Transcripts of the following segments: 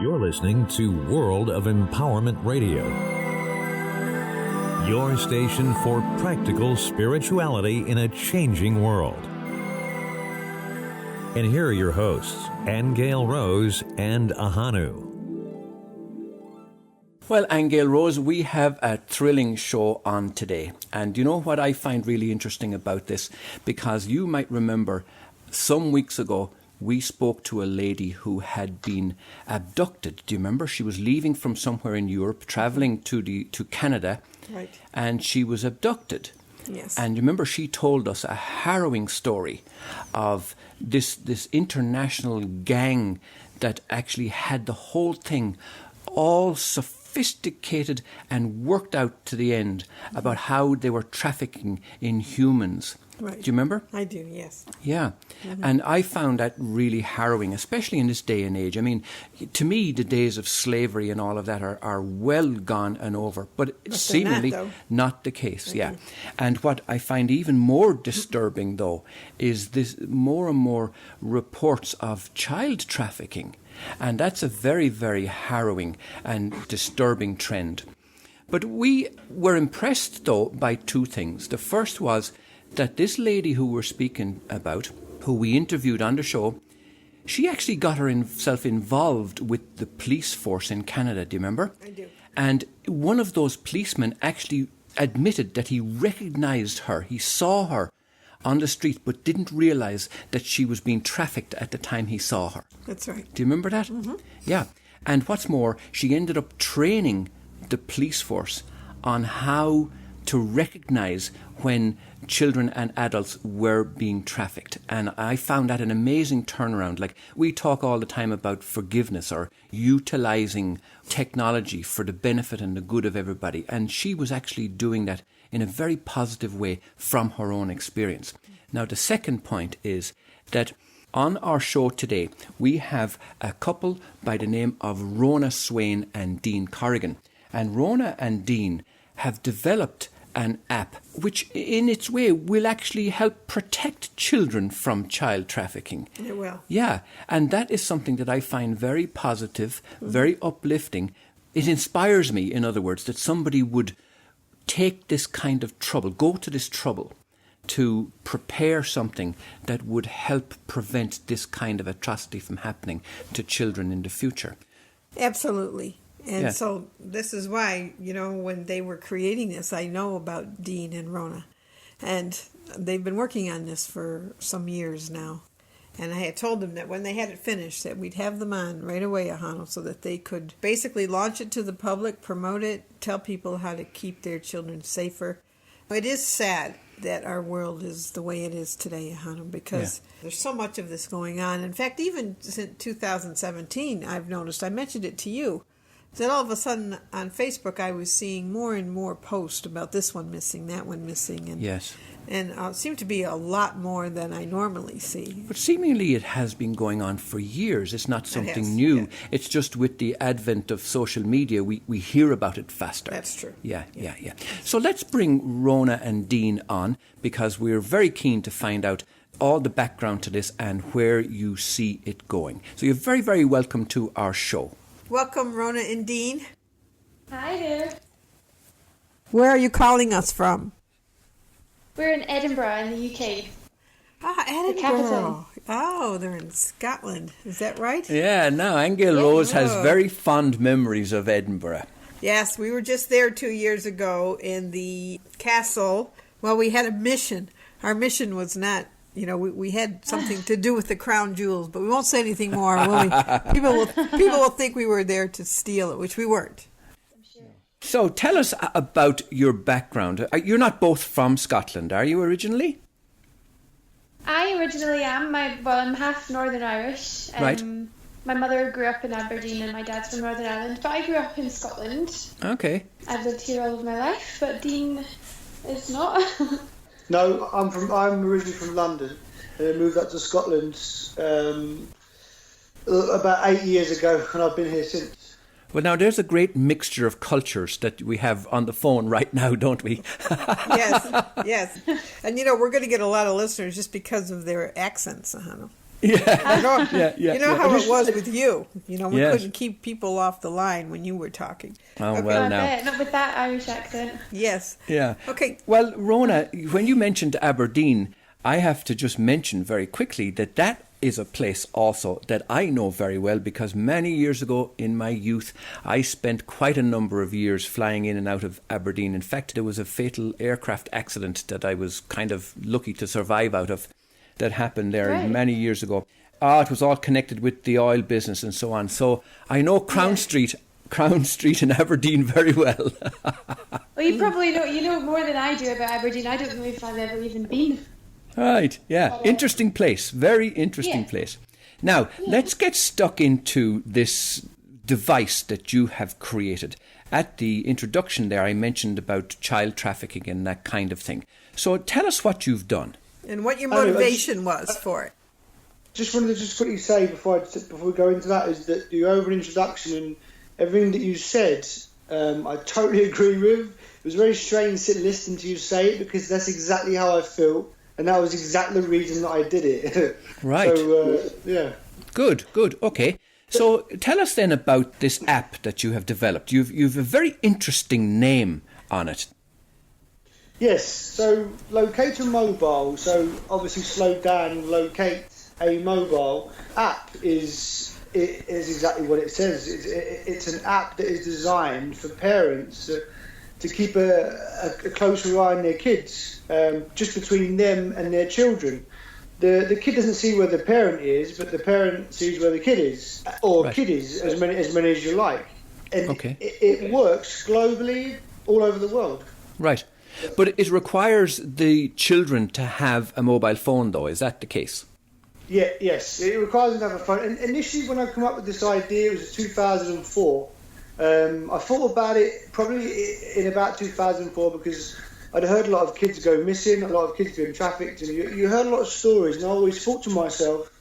You're listening to World of Empowerment Radio, your station for practical spirituality in a changing world. And here are your hosts, Aingeal Rose and Ahonu. Well, Aingeal Rose, we have a thrilling show on today. And you know what I find really interesting about this? Because you might remember some weeks ago, we spoke to a lady who had been abducted. Do you remember? She was leaving from somewhere in Europe, travelling to Canada, right, and she was abducted. Yes. And remember, she told us a harrowing story of this international gang that actually had the whole thing all sophisticated and worked out to the end about how they were trafficking in humans. Right. Do you remember? I do, yes. Yeah. Mm-hmm. And I found that really harrowing, especially in this day and age. I mean, to me, the days of slavery and all of that are well gone and over, but seemingly not the case. Okay. Yeah. And what I find even more disturbing, though, is this more and more reports of child trafficking. And that's a very, very harrowing and disturbing trend. But we were impressed, though, by two things. The first was that this lady who we're speaking about, who we interviewed on the show, she actually got herself involved with the police force in Canada. Do you remember? I do. And one of those policemen actually admitted that he recognized her. He saw her on the street, but didn't realize that she was being trafficked at the time he saw her. That's right. Do you remember that? Mm-hmm. Yeah. And what's more, she ended up training the police force on how to recognize when children and adults were being trafficked. And I found that an amazing turnaround. Like, we talk all the time about forgiveness or utilizing technology for the benefit and the good of everybody. And she was actually doing that in a very positive way from her own experience. Now, the second point is that on our show today, we have a couple by the name of Rona Swain and Dean Corrigan. And Rona and Dean have developed an app which in its way will actually help protect children from child trafficking. It will. Yeah, and that is something that I find very positive, very uplifting. It inspires me, in other words, that somebody would take this kind of trouble, go to this trouble to prepare something that would help prevent this kind of atrocity from happening to children in the future. Absolutely. And so this is why, when they were creating this, I know about Dean and Rona. And they've been working on this for some years now. And I had told them that when they had it finished, that we'd have them on right away, Ahonu, so that they could basically launch it to the public, promote it, tell people how to keep their children safer. It is sad that our world is the way it is today, Ahonu, because there's so much of this going on. In fact, even since 2017, I've noticed, I mentioned it to you, that all of a sudden on Facebook I was seeing more and more posts about this one missing, that one missing. And, yes. And it seemed to be a lot more than I normally see. But seemingly it has been going on for years. It's not something new. Yeah. It's just with the advent of social media, we hear about it faster. That's true. Yeah. So let's bring Rona and Dean on, because we're very keen to find out all the background to this and where you see it going. So you're very, very welcome to our show. Welcome, Rona and Dean. Hi there. Where are you calling us from? We're in Edinburgh in the UK. Ah, Edinburgh. The capital. Oh, they're in Scotland. Is that right? Yeah, no, Aingeal Rose has very fond memories of Edinburgh. Yes, we were just there 2 years ago in the castle. Well, we had a mission. Our mission was not... we had something to do with the crown jewels, but we won't say anything more, will we? People will think we were there to steal it, which we weren't. So tell us about your background. You're not both from Scotland, are you originally? I originally am. I'm half Northern Irish. Right. My mother grew up in Aberdeen and my dad's from Northern Ireland, but I grew up in Scotland. Okay. I've lived here all of my life, but Dean is not. No, I'm originally from London. I moved up to Scotland about 8 years ago, and I've been here since. Well, now there's a great mixture of cultures that we have on the phone right now, don't we? Yes. And we're going to get a lot of listeners just because of their accents, Ahonu. You know how it was with you. You know, we Yes. couldn't keep people off the line when you were talking. Oh, well, I now. bet. Not with that Irish accent. Yes. Yeah. Okay. Well, Rona, when you mentioned Aberdeen, I have to just mention very quickly that is a place also that I know very well, because many years ago in my youth, I spent quite a number of years flying in and out of Aberdeen. In fact, there was a fatal aircraft accident that I was kind of lucky to survive out of that happened there Right. many years ago. It was all connected with the oil business and so on. So I know Crown Street in Aberdeen very well. Well, you probably know more than I do about Aberdeen. I don't know if I've ever even been. Right, yeah. Interesting place. Very interesting place. Now, let's get stuck into this device that you have created. At the introduction there, I mentioned about child trafficking and that kind of thing. So tell us what you've done. And what your motivation was for it. Just wanted to just quickly say before we go into that is that the over introduction and everything that you said, I totally agree with. It was very strange listening to you say it, because that's exactly how I feel, and that was exactly the reason that I did it. Right. So yeah. Good. Okay. So tell us then about this app that you have developed. You've a very interesting name on it. Yes. So Locator Mobile. So obviously slowed down. Locate a mobile app is exactly what it says. It's an app that is designed for parents to keep a closer eye on their kids, just between them and their children. The kid doesn't see where the parent is, but the parent sees where the kid is, or Right. kiddies, as many as you like. And Okay. it works globally, all over the world. Right. But it requires the children to have a mobile phone, though. Is that the case? Yeah, yes, it requires them to have a phone. And initially, when I come up with this idea, it was 2004. I thought about it probably in about 2004 because I'd heard a lot of kids go missing, a lot of kids being trafficked, and you heard a lot of stories. And I always thought to myself,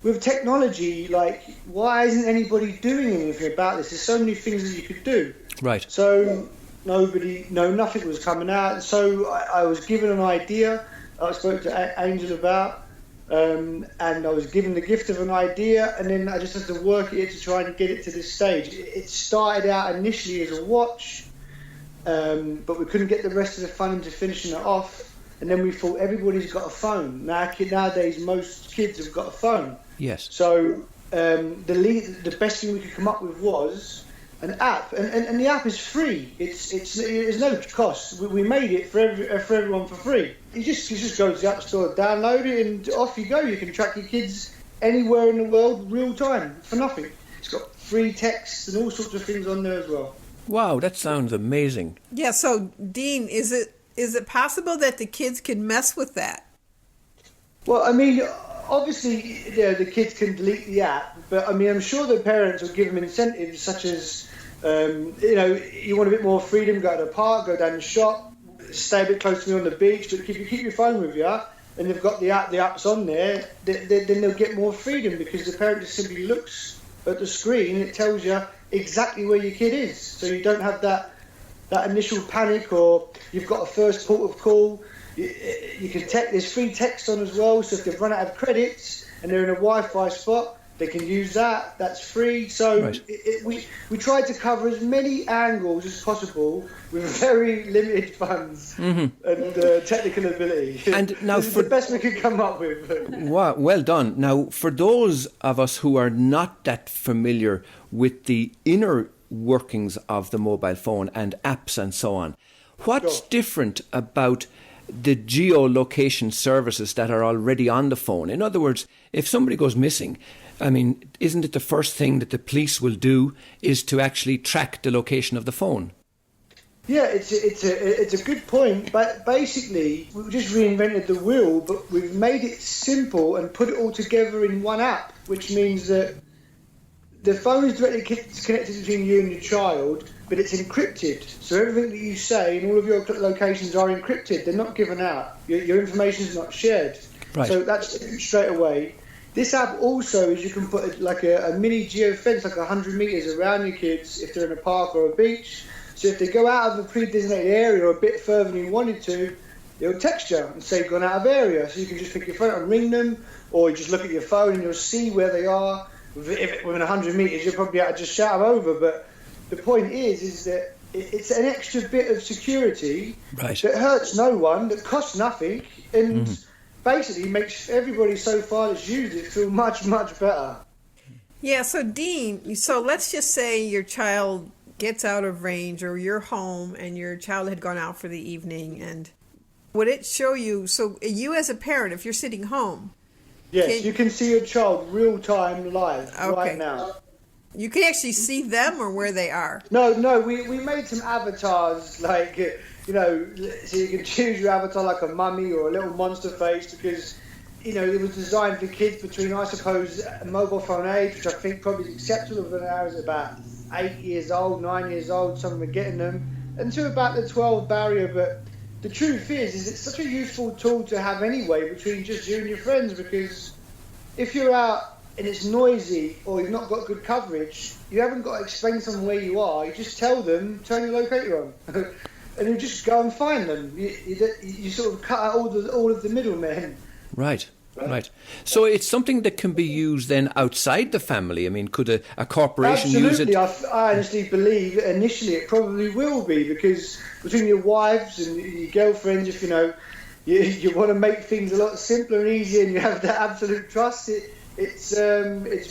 with technology, like, why isn't anybody doing anything about this? There's so many things that you could do. Right. So nothing was coming out. So I was given an idea. I spoke to Aingeal about. And I was given the gift of an idea, and then I just had to work it to try and get it to this stage. It started out initially as a watch, but we couldn't get the rest of the funding to finishing it off. And then we thought everybody's got a phone. Nowadays, most kids have got a phone. Yes. So the best thing we could come up with was an app, and the app is free. It's no cost. We made it for everyone for free. You just go to the App Store, download it, and off you go. You can track your kids anywhere in the world, real time, for nothing. It's got free text and all sorts of things on there as well. Wow, that sounds amazing. Yeah, so Dean, is it possible that the kids can mess with that? Well, I mean, obviously, the kids can delete the app, but I mean, I'm sure the parents will give them incentives such as, you want a bit more freedom, go to the park, go down the shop, stay a bit close to me on the beach, but keep your phone with you, and they've got the app's on there, then they'll get more freedom because the parent just simply looks at the screen, it tells you exactly where your kid is, so you don't have that initial panic, or you've got a first port of call. You can there's free text on as well, so if they've run out of credits and they're in a Wi-Fi spot, they can use that. That's free. So Right. we tried to cover as many angles as possible with very limited funds and technical ability. And now this is the best we could come up with. Wow, well done. Now, for those of us who are not that familiar with the inner workings of the mobile phone and apps and so on, what's different about the geolocation services that are already on the phone? In other words, if somebody goes missing, I mean, isn't it the first thing that the police will do is to actually track the location of the phone? Yeah, it's a good point. But basically, we just reinvented the wheel, but we've made it simple and put it all together in one app, which means that the phone is directly connected between you and your child, but it's encrypted. So everything that you say and all of your locations are encrypted. They're not given out. Your information is not shared. Right. So that's straight away. This app also is you can put like a mini geofence, like 100 metres around your kids if they're in a park or a beach. So if they go out of a pre-designated area or a bit further than you wanted to, it'll text you and say gone out of area. So you can just pick your phone up and ring them, or you just look at your phone and you'll see where they are. Within 100 metres, you'll probably have to just shout them over. But the point is that it's an extra bit of security that hurts no one, that costs nothing, and basically makes everybody so far that's used it feel much, much better. Yeah, so Dean, so let's just say your child gets out of range, or you're home and your child had gone out for the evening, and would it show you, so you as a parent, if you're sitting home... Yes, you can see your child real time live right now. You can actually see them or where they are? No, we made some avatars, like, so you can choose your avatar like a mummy or a little monster face, because, it was designed for kids between, I suppose, a mobile phone age, which I think probably is acceptable for now, is about 8 years old, 9 years old, some of them are getting them, and to about the 12 barrier, but the truth is it's such a useful tool to have anyway between just you and your friends, because if you're out and it's noisy or you've not got good coverage, you haven't got to explain to them where you are. You just tell them, turn your locator on, and you just go and find them. You sort of cut out all of the middlemen. Right. So it's something that can be used then outside the family. I mean, could a corporation use it? Absolutely. I honestly believe initially it probably will be, because between your wives and your girlfriends, if you want to make things a lot simpler and easier and you have that absolute trust, it's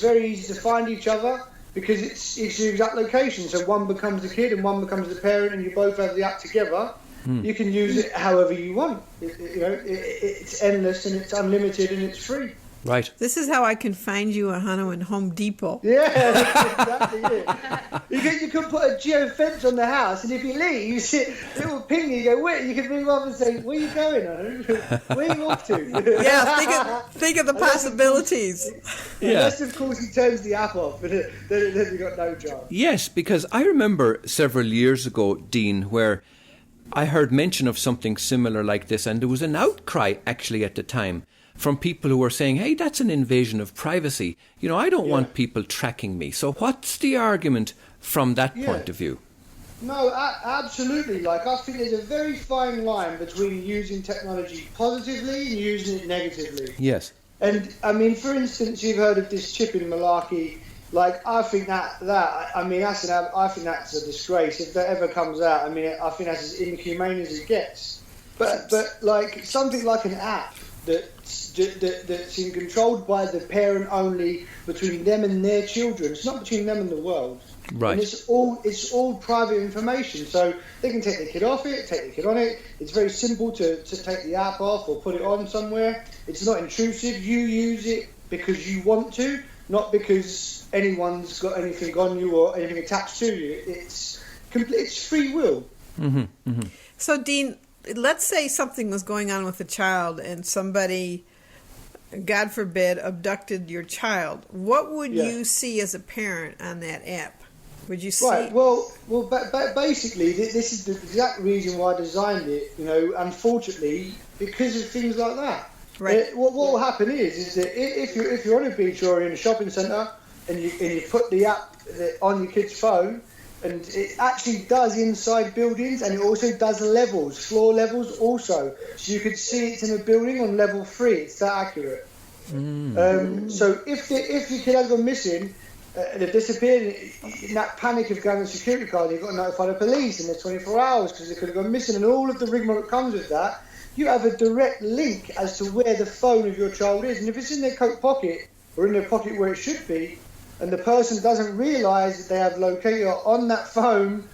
very easy to find each other, because it's your exact location. So one becomes the kid and one becomes the parent, and you both have the app together. You can use it however you want. It's endless and it's unlimited and it's free. Right. This is how I can find you, Ahonu, in Home Depot. Yeah, that's exactly it. You can put a geo fence on the house, and if he leaves, it will ping you. You go, wait. You can ring up and say, "Where are you going, Ahonu? Where are you off to?" Yeah, think of the possibilities. Unless, of course, he turns the app off, but then you've got no job. Yes, because I remember several years ago, Dean, where I heard mention of something similar like this, and there was an outcry actually at the time from people who were saying, hey, that's an invasion of privacy. I don't want people tracking me. So what's the argument from that point of view? No, absolutely. I think there's a very fine line between using technology positively and using it negatively. Yes. And, I mean, for instance, you've heard of this chip in malarkey. I think that's a disgrace if that ever comes out. I mean, I think that's as inhumane as it gets. But something like an app that's controlled by the parent only, between them and their children. It's not between them and the world. Right. And it's all private information. So they can take their kid off it, take their kid on it. It's very simple to take the app off or put it on somewhere. It's not intrusive. You use it because you want to, not because anyone's got anything on you or anything attached to you. It's free will. Mm-hmm, mm-hmm. So, Dean, let's say something was going on with a child and somebody, God forbid, abducted your child. What would you see as a parent on that app? Would you see? Right. Well, basically, this is the exact reason why I designed it. Unfortunately, because of things like that. Right. What will happen is that if you're on a beach or in a shopping centre and you put the app on your kid's phone, and it actually does inside buildings, and it also does levels, floor levels also. So you could see it's in a building on level 3. It's that accurate. So if your kid has gone missing, they've disappeared, in that panic of going to the security card, you've got to notify the police in the 24 hours because they could have gone missing, and all of the rigmarole that comes with that. You have a direct link as to where the phone of your child is, and if it's in their coat pocket or in their pocket where it should be, and the person doesn't realise that they have Locator on that phone,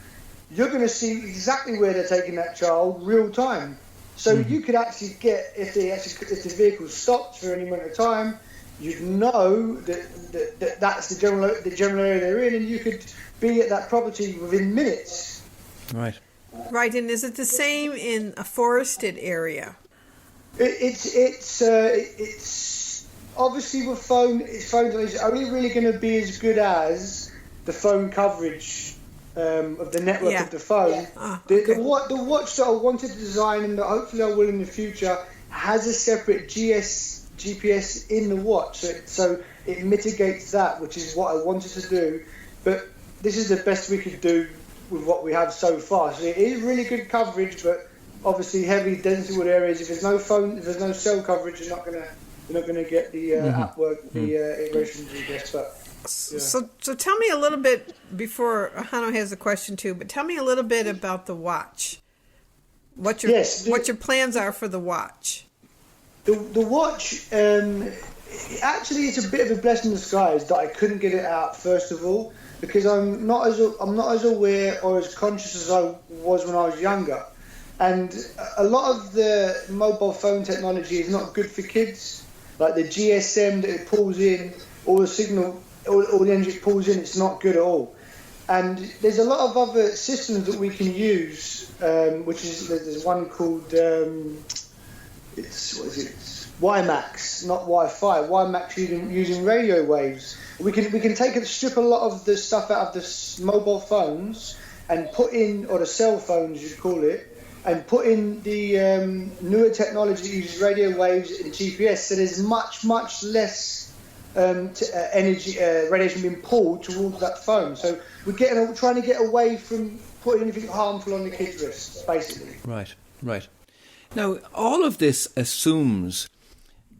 you're going to see exactly where they're taking that child real time. So you could actually get, if the vehicle stops for any amount of time, you'd know that that's the general area they're in, and you could be at that property within minutes. Right. Right, and is it the same in a forested area? It's obviously with phone is only really going to be as good as the phone coverage of the network of the phone. The watch that I wanted to design, and that hopefully I will in the future, has a separate GPS in the watch, so it mitigates that, which is what I wanted to do. But this is the best we could do with what we have so far. So it is really good coverage, but obviously heavy density wood areas, if there's no phone, if there's no cell coverage, you're not gonna get the app work, the integrations, I guess. But yeah. So tell me a little bit, before Ahonu has a question too, but tell me a little bit about the watch. What your plans are for the watch? The watch, actually, it's a bit of a blessing in disguise that I couldn't get it out first of all, because I'm not as aware or as conscious as I was when I was younger, and a lot of the mobile phone technology is not good for kids. Like the GSM that it pulls in, all the signal, all the energy it pulls in, it's not good at all. And there's a lot of other systems that we can use, which is there's one called it's WiMAX, not Wi-Fi. WiMAX using radio waves. We can strip a lot of the stuff out of the mobile phones and put in, or the cell phones you'd call it, and put in the newer technology that uses radio waves and GPS. So there's much less energy, radiation being pulled towards that phone. So we're trying to get away from putting anything harmful on the kids' wrists, basically. Right. Now, all of this assumes,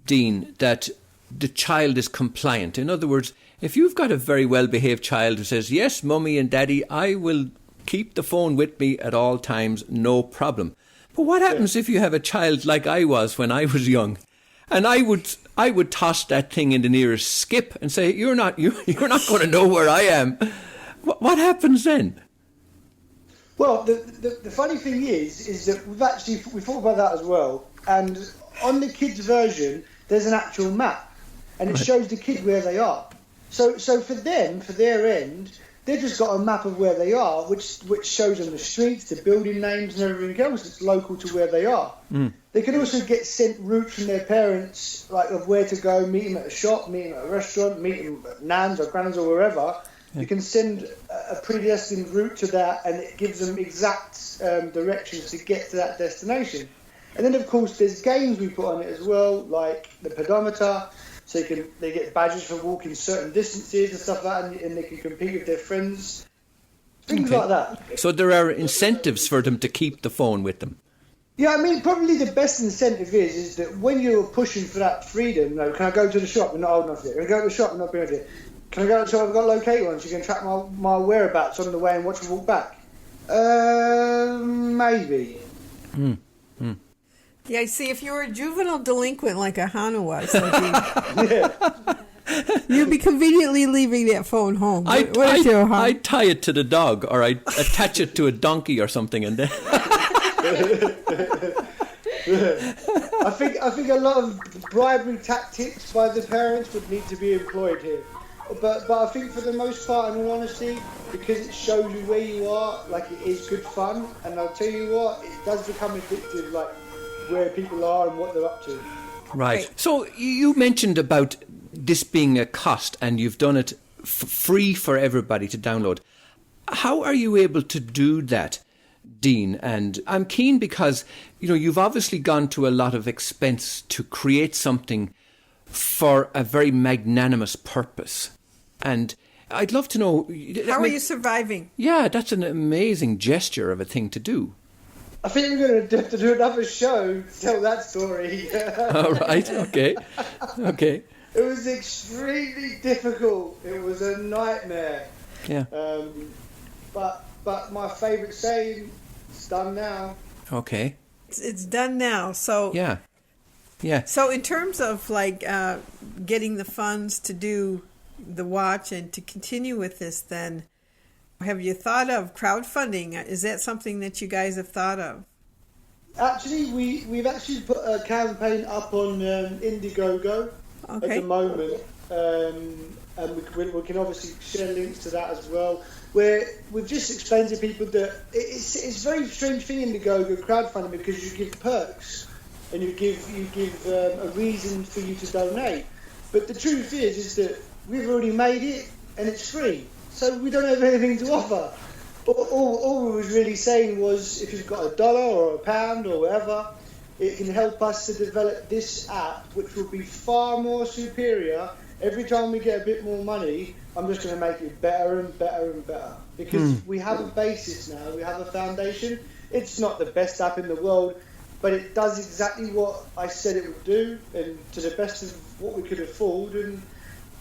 Dean, that the child is compliant. In other words, if you've got a very well-behaved child who says, yes, Mummy and Daddy, I will keep the phone with me at all times, no problem. But what happens if you have a child like I was when I was young, and I would toss that thing in the nearest skip and say, you're not going to know where I am. What happens then? Well, the funny thing is that we thought about that as well. And on the kids' version, there's an actual map, and it shows the kid where they are. So for them, for their end, they've just got a map of where they are, which shows them the streets, the building names, and everything else that's local to where they are. They can also get sent routes from their parents, like of where to go, meet them at a shop, meet them at a restaurant, meet them at Nan's or Grand's or wherever. You can send a predestined route to that, and it gives them exact directions to get to that destination. And then, of course, there's games we put on it as well, like the pedometer, so they get badges for walking certain distances and stuff like that, and they can compete with their friends, things like that. So there are incentives for them to keep the phone with them. Yeah, I mean, probably the best incentive is that when you're pushing for that freedom, can I go to the shop? We're not old enough yet. Can I go to the shop? We're not being able to. Can I go to the shop? I've got Locator on, so you can track my whereabouts on the way and watch me walk back. Maybe. Yeah, see, if you were a juvenile delinquent like Ahonu was, you'd be conveniently leaving that phone home. I'd tie it to the dog, or I'd attach it to a donkey or something, and then... I think a lot of bribery tactics by the parents would need to be employed here. But I think for the most part, in all honesty, because it shows you where you are, like, it is good fun. And I'll tell you what, it does become addictive, like where people are and what they're up to. Right. So you mentioned about this being a cost, and you've done it free for everybody to download. How are you able to do that, Dean? And I'm keen because, you've obviously gone to a lot of expense to create something for a very magnanimous purpose. And I'd love to know... How are you surviving? Yeah, that's an amazing gesture of a thing to do. I think we're going to have to do another show to tell that story. All right, okay. It was extremely difficult. It was a nightmare. Yeah. But my favourite saying, it's done now. Okay. It's done now. So yeah. So in terms of getting the funds to do the watch and to continue with this, then have you thought of crowdfunding? Is that something that you guys have thought of? Actually, we've actually put a campaign up on Indiegogo at the moment, and we can obviously share links to that as well. Where we've just explained to people that it's a very strange thing in Indiegogo crowdfunding, because you give perks and you give a reason for you to donate. But the truth is that we've already made it and it's free. So we don't have anything to offer. All we was really saying was, if you've got $1 or £1 or whatever, it can help us to develop this app, which will be far more superior. Every time we get a bit more money, I'm just going to make it better and better and better. Because we have a basis now, we have a foundation, It's not the best app in the world, but it does exactly what I said it would do, and to the best of what we could afford, and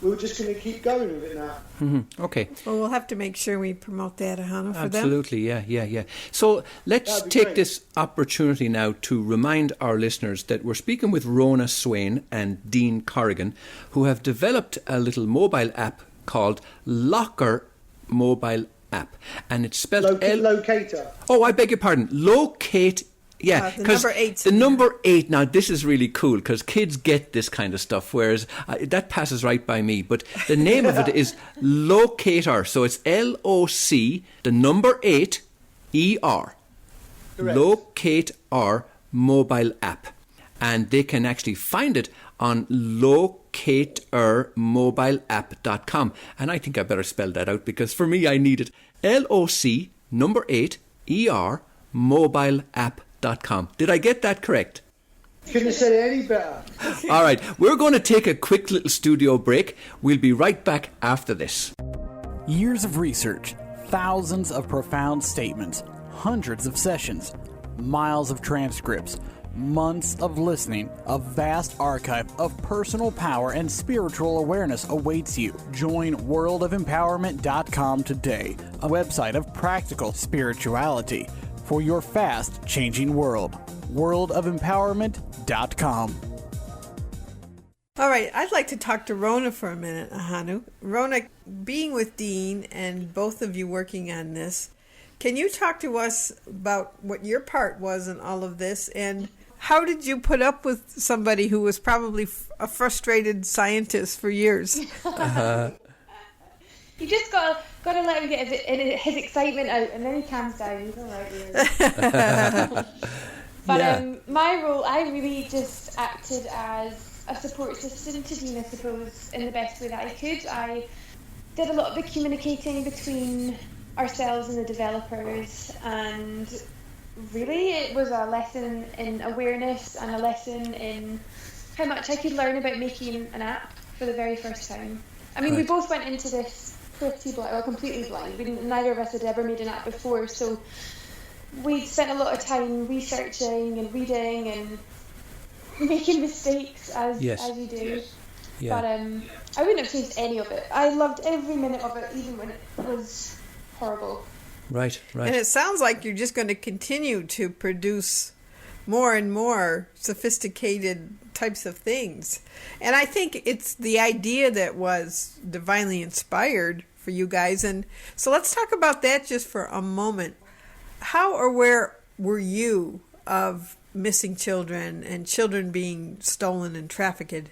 we're just going to keep going with it now. Mm-hmm. Okay. Well, we'll have to make sure we promote that, Ahonu, for them. Absolutely, yeah. So let's take this opportunity now to remind our listeners that we're speaking with Rona Swain and Dean Corrigan, who have developed a little mobile app called Locator Mobile app, and it's spelled Locator. Oh, I beg your pardon. Locate. Yeah, the number 8. The number 8. Now, this is really cool because kids get this kind of stuff, whereas that passes right by me. But the name of it is Locator. So it's LOC, the number 8, ER. Correct. Locator mobile app. And they can actually find it on locatormobileapp.com. And I think I better spell that out because for me, I need it. LOC, number 8, ER, mobileapp.com. Did I get that correct? Couldn't have said it any better. All right, we're going to take a quick little studio break. We'll be right back after this. Years of research, thousands of profound statements, hundreds of sessions, miles of transcripts, months of listening, a vast archive of personal power and spiritual awareness awaits you. Join worldofempowerment.com today, a website of practical spirituality for your fast-changing world. worldofempowerment.com. All right, I'd like to talk to Rona for a minute, Ahonu. Rona, being with Dean and both of you working on this, can you talk to us about what your part was in all of this, and how did you put up with somebody who was probably a frustrated scientist for years? You just got to let him get his excitement out, and then he calms down. He's all right. But my role, I really just acted as a support system to Dean, I suppose, in the best way that I could. I did a lot of the communicating between ourselves and the developers, and really it was a lesson in awareness and a lesson in how much I could learn about making an app for the very first time. I mean, we both went into this completely blind. Neither of us had ever made an app before, so we spent a lot of time researching and reading and making mistakes as you do. Yeah. But I wouldn't have changed any of it. I loved every minute of it, even when it was horrible. Right. And it sounds like you're just going to continue to produce more and more sophisticated types of things. And I think it's the idea that was divinely inspired for you guys. And so let's talk about that just for a moment. How or where were you of missing children and children being stolen and trafficked?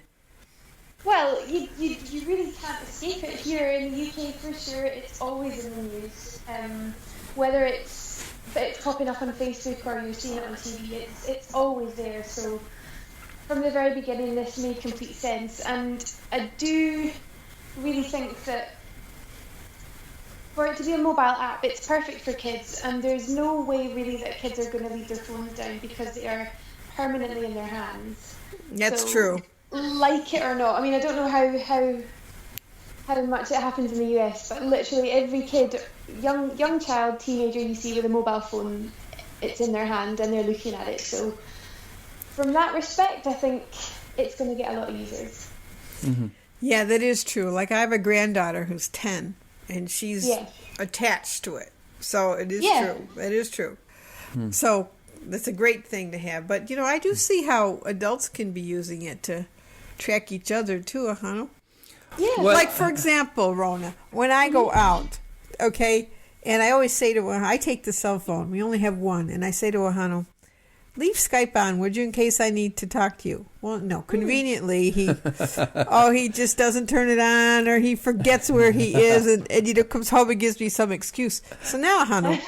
Well, you really can't escape it here in the UK for sure. It's always in the news. Whether it's popping up on Facebook or you're seeing it on TV, it's always there. So from the very beginning, this made complete sense. And I do really think that for it to be a mobile app, it's perfect for kids. And there's no way really that kids are going to leave their phones down because they are permanently in their hands. That's true. Like it or not. I mean, I don't know how much it happens in the US, but literally every kid, young child, teenager you see with a mobile phone, it's in their hand and they're looking at it. So from that respect, I think it's going to get a lot of users. Mm-hmm. Yeah, that is true. Like I have a granddaughter who's 10 and she's attached to it. So it is true. It is true. So that's a great thing to have. But, I do see how adults can be using it to track each other too, Ahonu. Yeah. Well, like, for example, Rona, when I go out, okay, and I always say to Ahonu, I take the cell phone. We only have one. And I say to Ahonu, leave Skype on, would you, in case I need to talk to you? Well, no. Conveniently, he just doesn't turn it on, or he forgets where he is, and comes home and gives me some excuse. So now, Ahonu,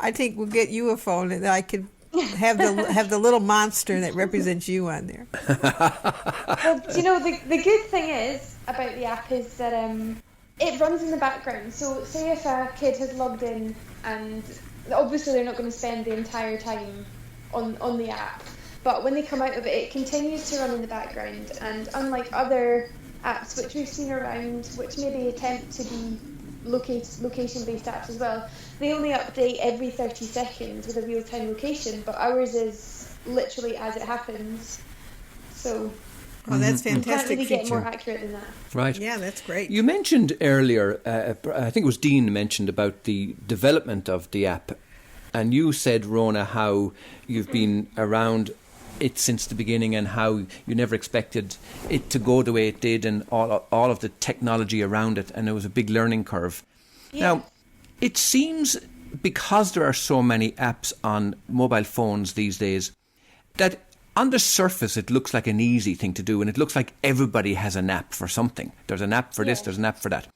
I think we'll get you a phone, and I can have the little monster that represents you on there. Well, the good thing is about the app is that it runs in the background. So say if a kid has logged in, and obviously they're not going to spend the entire time on the app, but when they come out of it, it continues to run in the background. And unlike other apps which we've seen around, which maybe attempt to be location-based apps as well. They only update every 30 seconds with a real-time location, but ours is literally as it happens. So that's fantastic. Can't really feature. get more accurate than that. Right. Yeah, that's great. You mentioned earlier, I think it was Dean mentioned about the development of the app, and you said, Rona, how you've been around it since the beginning and how you never expected it to go the way it did and all of the technology around it, and it was a big learning curve. Yeah. Now, it seems, because there are so many apps on mobile phones these days, that on the surface it looks like an easy thing to do, and it looks like everybody has an app for something. There's an app for this, there's an app for that.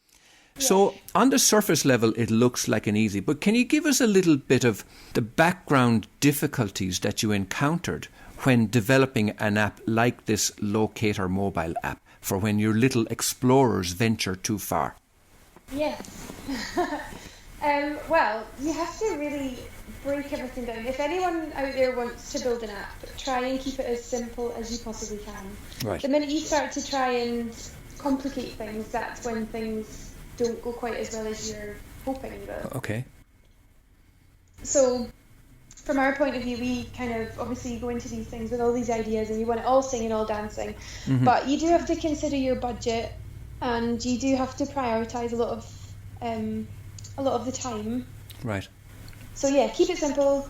So on the surface level it looks like an easy, but can you give us a little bit of the background difficulties that you encountered when developing an app like this Locator Mobile app for when your little explorers venture too far? Yes. Well, you have to really break everything down. If anyone out there wants to build an app, try and keep it as simple as you possibly can. Right. The minute you start to try and complicate things, that's when things don't go quite as well as you're hoping they will. Okay. So, from our point of view, we kind of obviously go into these things with all these ideas and you want it all singing, all dancing. Mm-hmm. But you do have to consider your budget, and you do have to prioritise a lot of the time. Right. So yeah, keep it simple,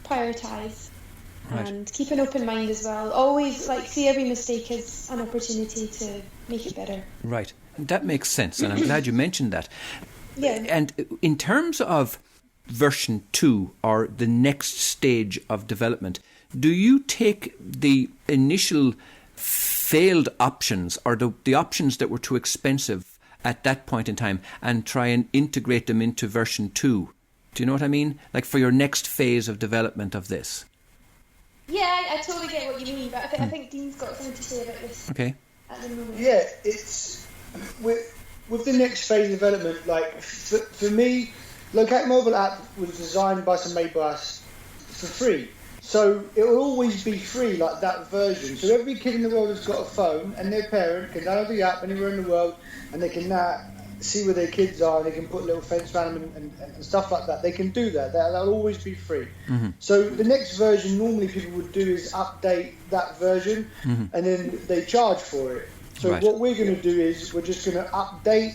prioritise, Right. and keep an open mind as well. Always see every mistake as an opportunity to make it better. Right. That makes sense, and I'm glad you mentioned that. Yeah. And in terms of version 2 or the next stage of development, do you take the initial failed options or the options that were too expensive at that point in time and try and integrate them into version 2? Do you know what I mean? Like for your next phase of development of this? Yeah, I totally get what you mean, but I think Dean's got something to say about this Okay. at the moment. Yeah, it's with the next phase of development. Like for me, Locator Mobile app was designed by us and made by us for free, so it will always be free, like that version. So every kid in the world has got a phone, and their parent can download the app anywhere in the world, and they can now see where their kids are, and they can put a little fence around them and stuff like that. They can do that. That'll always be free. Mm-hmm. So the next version normally people would do is update that version, Mm-hmm. and then they charge for it. So Right. what we're going to do is we're just going to update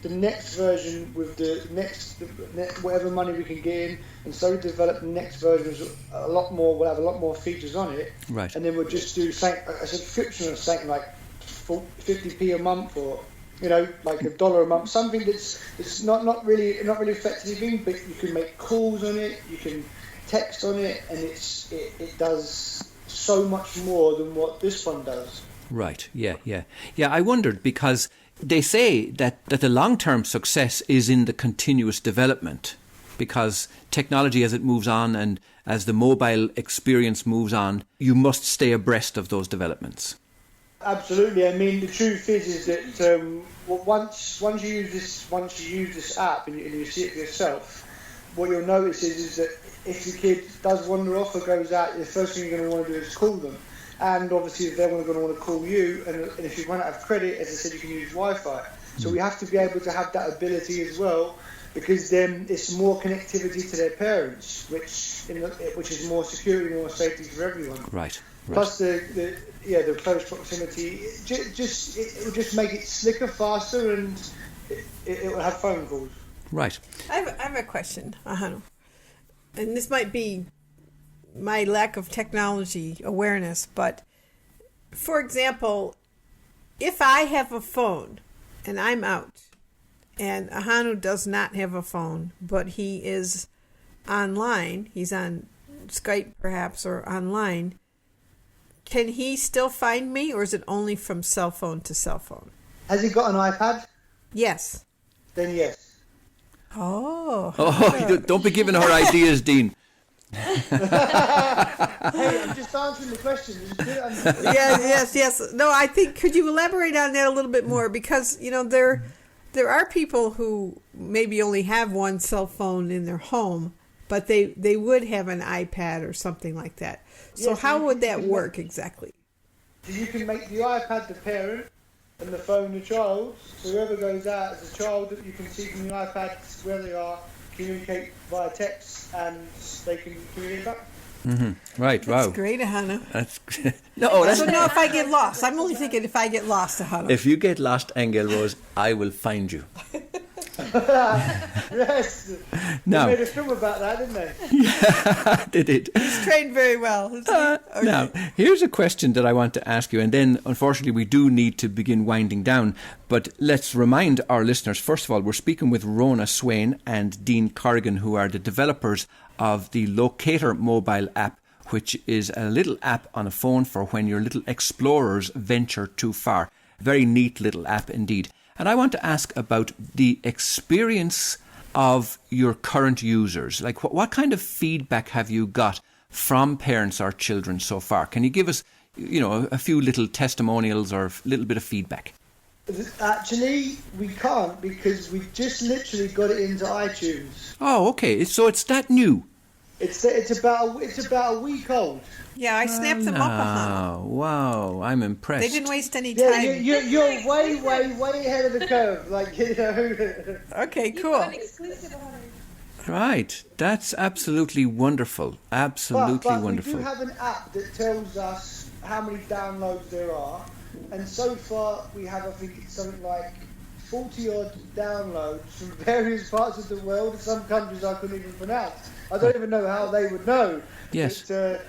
the next version with the next whatever money we can get in, and so develop the next version with a lot more. We'll have a lot more features on it, Right. and then we'll just do a subscription of something like 50p a month, or like $1 a month, something that's not really affect anything, but you can make calls on it, you can text on it, and it does so much more than what this one does. Right, yeah. I wondered because they say that the long-term success is in the continuous development, because technology as it moves on and as the mobile experience moves on, you must stay abreast of those developments. Absolutely. I mean, the truth is that once you use this app and you see it for yourself, what you'll notice is that if your kid does wander off or goes out, the first thing you're going to want to do is call them. And obviously, if they're going to want to call you, and if you run out of credit, as I said, you can use Wi-Fi. So we have to be able to have that ability as well, because then it's more connectivity to their parents, which is more security, more safety for everyone. Right. Plus the close proximity, it will just make it slicker, faster, and it will have phone calls. Right. I have a question, Ahonu. And this might be my lack of technology awareness, but for example, if I have a phone and I'm out, and Ahonu does not have a phone, but he is online, he's on Skype perhaps or online, can he still find me, or is it only from cell phone to cell phone? Has he got an iPad? Yes. Then yes. Oh, Don't be giving her ideas, Dean. Hey, I'm just answering the question. Yes. No, I think, could you elaborate on that a little bit more? Because, there are people who maybe only have one cell phone in their home, but they would have an iPad or something like that. So Yes, how would that work exactly? So you can make the iPad the parent, and the phone the child. So whoever goes out as a child, that you can see from the iPad where they are, communicate via text, and they can communicate back. Mm-hmm. Right, wow. That's great, Ahonu. That's no, that's I don't know if I get lost. I'm only thinking if I get lost, Ahonu. If you get lost, Aingeal Rose, I will find you. Yes. Now, they made a film about that, didn't they? Yeah, they did. He's trained very well. Okay. Now, here's a question that I want to ask you, and then, unfortunately, we do need to begin winding down. But let's remind our listeners, first of all, we're speaking with Rona, Swain and Dean Corrigan, who are the developers of the Locator Mobile app, which is a little app on a phone for when your little explorers venture too far. Very neat little app indeed. And I want to ask about the experience of your current users. Like, what kind of feedback have you got from parents or children so far? Can you give us, a few little testimonials or a little bit of feedback? Actually, we can't, because we just literally got it into iTunes. Oh, okay. So it's that new. It's about a week old. Yeah, I snapped them up. Oh, wow. I'm impressed. They didn't waste any time. Yeah, you're way ahead of the curve. Okay, You've cool. got an exclusive on it. Right. That's absolutely wonderful. Absolutely but wonderful. We do have an app that tells us how many downloads there are. And so far, we have, I think it's something like 40-odd downloads from various parts of the world. Some countries I couldn't even pronounce. I don't even know how they would know. Yes. But,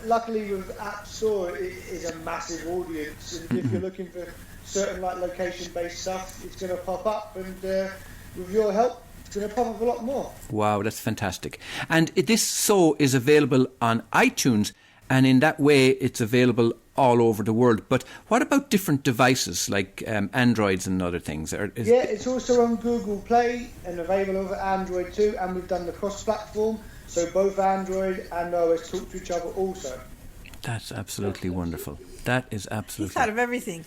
luckily with App Store, it is a massive audience. And if you're looking for certain location-based stuff, it's going to pop up. And with your help, it's going to pop up a lot more. Wow, that's fantastic. And this is available on iTunes, and in that way it's available all over the world. But what about different devices like Androids and other things? It's also on Google Play and available over Android too, and we've done the cross-platform, so both Android and iOS talk to each other also. That's absolutely wonderful. That is He absolutely... thought of everything.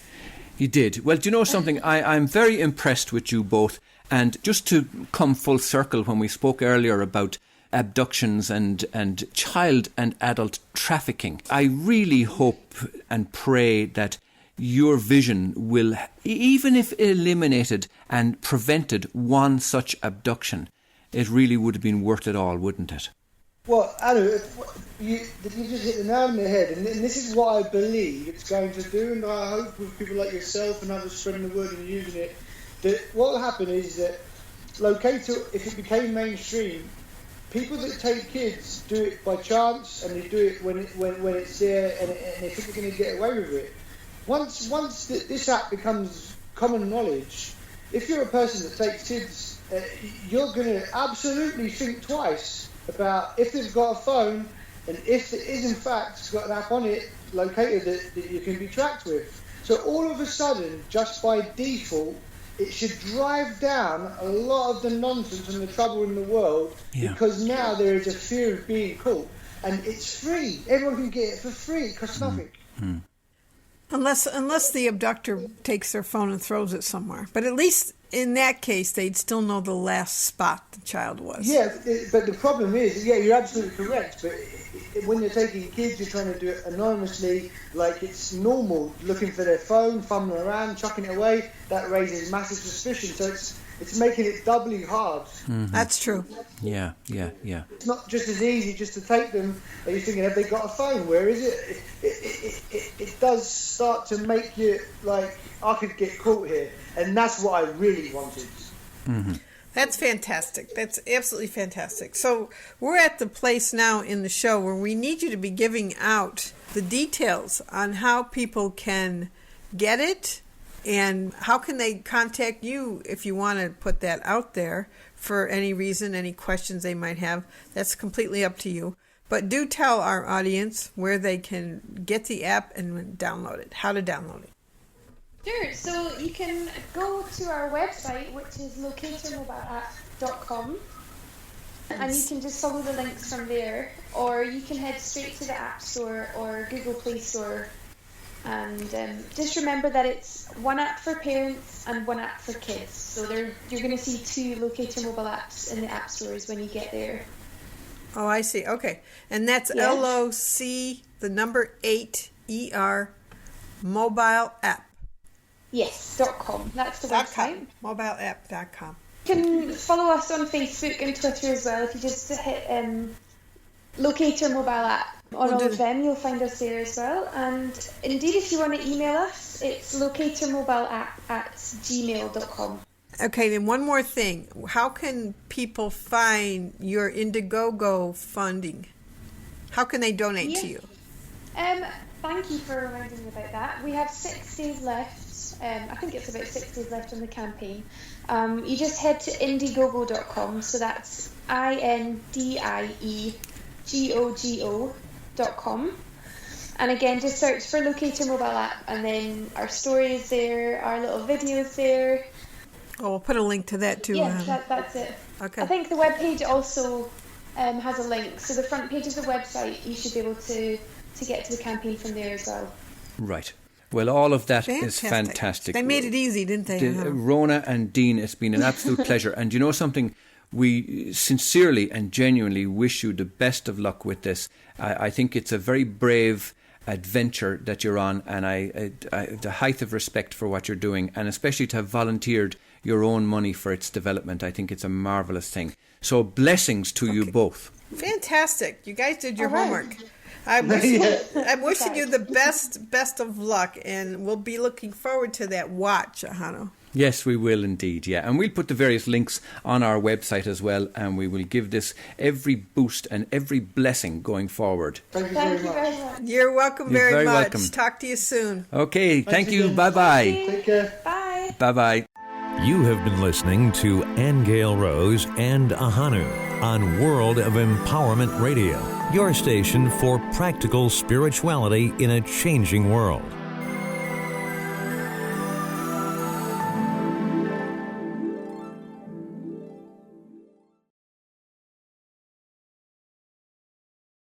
He did. Well, do you know something? I'm very impressed with you both. And just to come full circle, when we spoke earlier about abductions and child and adult trafficking, I really hope and pray that your vision will, even if eliminated and prevented one such abduction, it really would have been worth it all, wouldn't it? Well, Anu, you just hit the nail on the head, and this is what I believe it's going to do, and I hope with people like yourself and others spreading the word and using it, that what will happen is that Locator, if it became mainstream, people that take kids do it by chance, and they do it when it's there, and they think they're going to get away with it. Once this app becomes common knowledge, if you're a person that takes kids, you're going to absolutely think twice about if they've got a phone, and if it is in fact got an app on it, Locator, that you can be tracked with. So all of a sudden, just by default, it should drive down a lot of the nonsense and the trouble in the world, because now there is a fear of being caught, and it's free. Everyone can get it for free. It costs nothing. Unless the abductor takes their phone and throws it somewhere. But at least in that case, they'd still know the last spot the child was. Yeah, but the problem is, you're absolutely correct, but when you're taking kids, you're trying to do it anonymously, like it's normal, looking for their phone, fumbling around, chucking it away. That raises massive suspicion, so it's making it doubly hard. Mm-hmm. That's true. Yeah. It's not just as easy just to take them. Are you thinking, have they got a phone? Where is it? It does start to make you like, I could get caught here, and that's what I really wanted. Mm-hmm. That's fantastic. That's absolutely fantastic. So we're at the place now in the show where we need you to be giving out the details on how people can get it, and how can they contact you if you want to put that out there for any reason, any questions they might have. That's completely up to you. But do tell our audience where they can get the app and download it, how to download it. Sure, so you can go to our website, which is locatormobileapp.com, and you can just follow the links from there, or you can head straight to the App Store or Google Play Store, and just remember that it's one app for parents and one app for kids. So you're going to see 2 Locator Mobile apps in the App Stores when you get there. Oh, I see. Okay. And that's LOC, the number 8, ER, mobile app. Yes, .com. That's the website. Mobileapp.com. You can follow us on Facebook and Twitter as well. If you just hit Locator Mobile app on all of them, you'll find us there as well. And indeed, if you want to email us, it's locatormobileapp@gmail.com. Okay, then one more thing. How can people find your Indiegogo funding? How can they donate to you? Thank you for reminding me about that. We have 6 days left. I think it's about 6 days left on the campaign. You just head to Indiegogo.com. So that's INDIEGOGO.com. And again, just search for Locator Mobile app, and then our story is there, our little video is there. Oh, we'll put a link to that too. Yeah, that's it. Okay. I think the webpage also has a link. So the front page of the website, you should be able to get to the campaign from there as well. Right. Well, all of that is fantastic. They made it easy, didn't they? Rona and Dean, it's been an absolute pleasure. And you know something? We sincerely and genuinely wish you the best of luck with this. I think it's a very brave adventure that you're on, and I the height of respect for what you're doing, and especially to have volunteered your own money for its development. I think it's a marvellous thing. So blessings to you both. Fantastic. You guys did your homework. I'm wishing you the best of luck, and we'll be looking forward to that watch, Ahonu. Yes, we will indeed, yeah. And we'll put the various links on our website as well, and we will give this every boost and every blessing going forward. Thank you very much. You're welcome You're very much. welcome. Talk to you soon. Okay, thank you. again. Bye-bye. Take care. Bye. Bye-bye. You have been listening to Aingeal Rose and Ahonu on World of Empowerment Radio, your station for practical spirituality in a changing world.